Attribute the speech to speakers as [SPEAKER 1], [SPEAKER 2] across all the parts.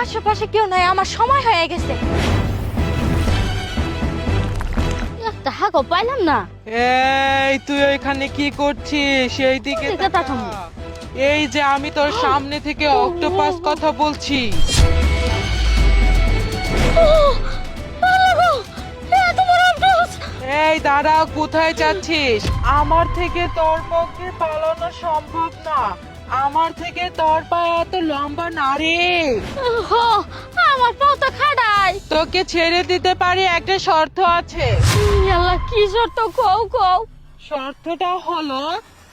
[SPEAKER 1] আশেপাশে কেউ নাই, আমার সময় হয়ে গেছে।
[SPEAKER 2] একটা হাঁকও পাইলাম না।
[SPEAKER 3] এই তুই ওইখানে কি করছিস? সেই দিকে
[SPEAKER 2] ওদিকে তাকাও।
[SPEAKER 3] এই যে আমি তোর সামনে থেকে অক্টোপাস কথা বলছি। এই দাঁড়া, কোথায় যাচ্ছিস? আমার থেকে তোর পক্ষে পালানো সম্ভব না। আমার থেকে তোর পা এত লম্বা না রে।
[SPEAKER 2] আমার পাও তো খাড়াই।
[SPEAKER 3] তোকে ছেড়ে দিতে পারি, একটা শর্ত আছে।
[SPEAKER 2] আল্লাহ, কি শর্ত? কও কও।
[SPEAKER 3] শর্তটা হলো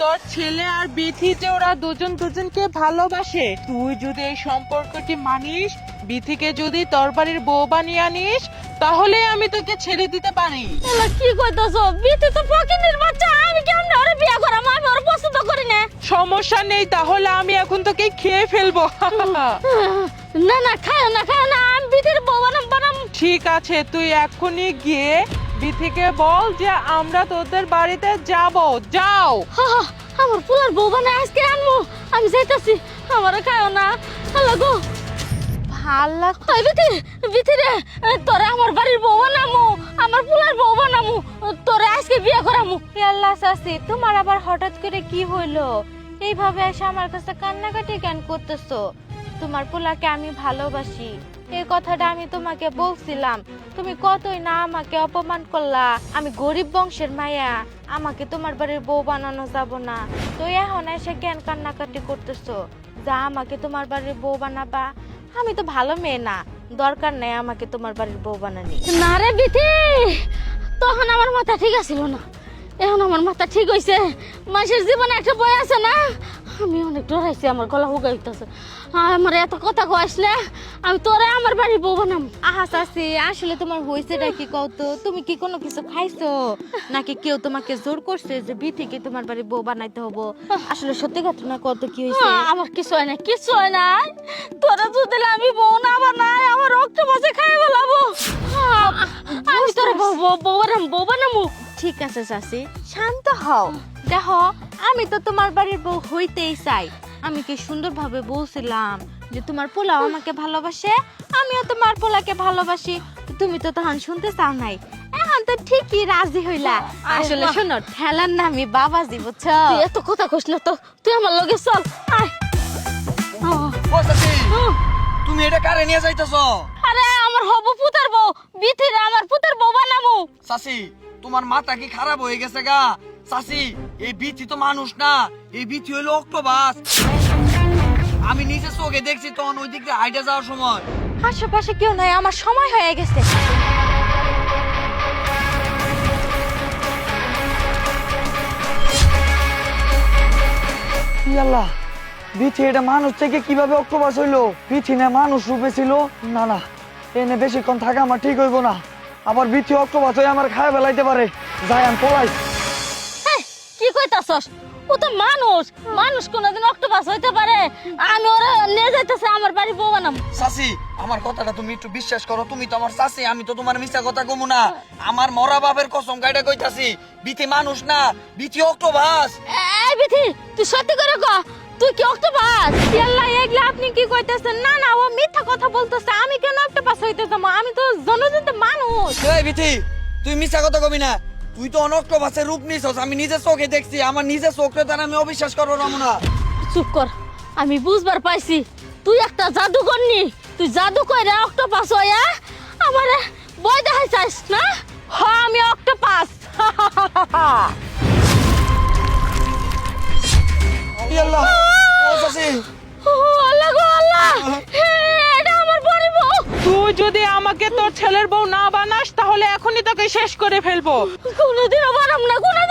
[SPEAKER 3] তোর ছেলে আর বিথি যে ওরা দুজন দুজনকে ভালোবাসে, তুই যদি এই সম্পর্কটি মানিস, বিথিকে যদি তোর বাড়ির বউ বানিয়ে আনিস, তাহলে আমি তোকে ছেড়ে দিতে পারি।
[SPEAKER 2] আল্লাহ, কি কইতাছো? বিতে তো ফকিনের বাচ্চা, আমি কেমনে ওরে বিয়া করাম? আমি ওরে পছন্দ করি না।
[SPEAKER 3] সমস্যা নেই, তাহলে আমি এখন তোকে খেয়ে ফেলবো।
[SPEAKER 2] না না, খায় না, খায় না, আমি বিতের বউ বানাম।
[SPEAKER 3] ঠিক আছে, তুই এক্ষুনি গিয়ে বিথিকে বল যে আমরা তোদের বাড়িতে যাব। যাও।
[SPEAKER 2] আমার ফুলার বউ বানায় আজকে আনমু। আমি যাইতাছি, আমারে খায় না। আল্লাহ গো,
[SPEAKER 1] ভাল্লা
[SPEAKER 2] ওই বিথি রে, তোরে আমার বাড়ির বউ বানামু, আমার ফুলার বউ বানামু, তোরে আজকে বিয়া করামু।
[SPEAKER 1] আল্লাহ চাচি, তোমার আবার হঠাৎ করে কি হইলো? এইভাবে এসে আমার কাছে কান্নাকাটি কেন করতেছো? তোমার পোলাকে আমি ভালোবাসি, এই কথাটা আমি তোমাকে বলছিলাম। তুমি কতই না আমাকে অপমান করলা। আমি গরিব বংশের মায়া, আমাকে তোমার বাড়ির বউ বানানো যাব না। তো এখন এসে কেন কান্নাকাটি করতেছো? যা, আমাকে তোমার বাড়ির বউ বানাবা। আমি তো ভালো মেয়ে না, দরকার নেই আমাকে তোমার বাড়ির বউ বানানি।
[SPEAKER 2] না রে বিথি, তখন আমার মাথা ঠিক আছিল না, এখন আমার মাথা ঠিক হইছে। মানুষের জীবনে একটা বই আছে না, আমি অনেক ডরাইছি, আমার গলা হুগাইতেছে। আমার এত কথা কইস না, আমি তোরে আমার বাড়ির বউ বানাম।
[SPEAKER 1] আহা চাচি, আসলে তোমার হয়েছেটা কি কও তো? তুমি কি কোনো কিছু খাইছো নাকি কেউ তোমাকে জোর করছে যে বিথিকে তোমার বাড়ির বউ বানাইতে হবো? আসলে সত্যি ঘটনা কত কি হয়েছে?
[SPEAKER 2] আমার কিছু হয় না, কিছু হয় না। তোরা যদি আমি বউ না বানাই, আমার রক্ত মাঝে খাই বলাবো। আমি তোরে বউ বানামু।
[SPEAKER 1] ঠিক আছে চাচি, শান্ত হও। দেখো, আমি তো তোমার বাড়ির বউ হইতেই চাই। আমি কি সুন্দরভাবে বলছিলাম যে তোমার পোলাও আমাকে ভালোবাসে, আমিও তোমার পোলাকে ভালোবাসি। তুমি তো তখন শুনতে চাও নাই, এখন তো ঠিকই রাজি হইলা। আসলে শোনো, ঠেলার নামই বাবাজি, বুঝছো?
[SPEAKER 2] তুই এত কথা কইস না তো, তুই আমার লগে চল। আয়।
[SPEAKER 4] ও চাচি, তুমি এটা কারে নিয়ে যাইতেছো?
[SPEAKER 2] আরে আমার হবু পুতের বউ বিথিরে আমার পুতের বউ বানামু।
[SPEAKER 4] চাচি, তোমার মাথা কি খারাপ হয়ে গেছে গা? চাচি, এই বিথি তো মানুষ না, এই বিথি হইলো অক্টোপাস। আমি নিজে চোখে দেখছি তখন ওই দিক দিয়ে হাইটে যাওয়ার সময়।
[SPEAKER 1] আশেপাশে কেউ নাই, আমার সময় হয়ে গেছে।
[SPEAKER 4] আল্লাহ, বিথি এটা মানুষ থেকে কিভাবে অক্টোপাস হইলো? বিথি না মানুষ রূপে ছিল? না না, এনে বেশিক্ষণ থাকা আমার ঠিক হইব না। আবার বিথি অক্টোপাস হয়ে আমার খায় ফেলাইতে পারে। যাই আমি পলাই।
[SPEAKER 2] হেই, কি কইতাছস? ও তো মানুষ, মানুষ কোনদিন অক্টোপাস হইতে পারে? আমি ওরে নিয়ে যাইতেছি আমার বাড়ি বউ বানাম।
[SPEAKER 4] চাচি, আমার কথাটা তুমি একটু বিশ্বাস করো। তুমি তো আমার চাচি, আমি তো তোমার মিথ্যা কথা কমু না। আমার মরা বাপের কসম গাইডা কইতাছি, বিথি মানুষ না, বিথি অক্টোপাস।
[SPEAKER 2] এই বিথি, তুই সত্যি করে ক, তুই কি অক্টোপাস?
[SPEAKER 1] আল্লাহ, এগুলা আপনি কি কইতেছেন? না না, ও মিথ্যা কথা বলতেছে। আমি কেন একটা পাস হইতে যাবো? আমি তো জনজন্ত মানুষ।
[SPEAKER 4] এই বিথি, তুই মিথ্যা কথা কবি না। তুই তো অক্টোপাসের রূপ নিছস, আমি নিজের চোখে দেখছি। আমার নিজের চোখে তার আমি অবিশ্বাস করবো না।
[SPEAKER 2] চুপ কর, আমি বুঝবার পাইছি তুই একটা জাদুকরনি। তুই জাদু কইরা অক্টোপাস হইয়া আমারে ভয় দেখাই চাস না?
[SPEAKER 1] হ্যাঁ, আমি অক্টোপাস।
[SPEAKER 4] আল্লাহ, ও চাচি,
[SPEAKER 2] ও আল্লাহ গো আল্লাহ, এটা আমার বাড়ির বউ।
[SPEAKER 3] তুই যদি আমাকে তোর ছেলের বউ না বানাস, তাহলে এখনই তোকে শেষ করে ফেলবো।
[SPEAKER 2] কোনোদিনও বানাম না, কোনোদিন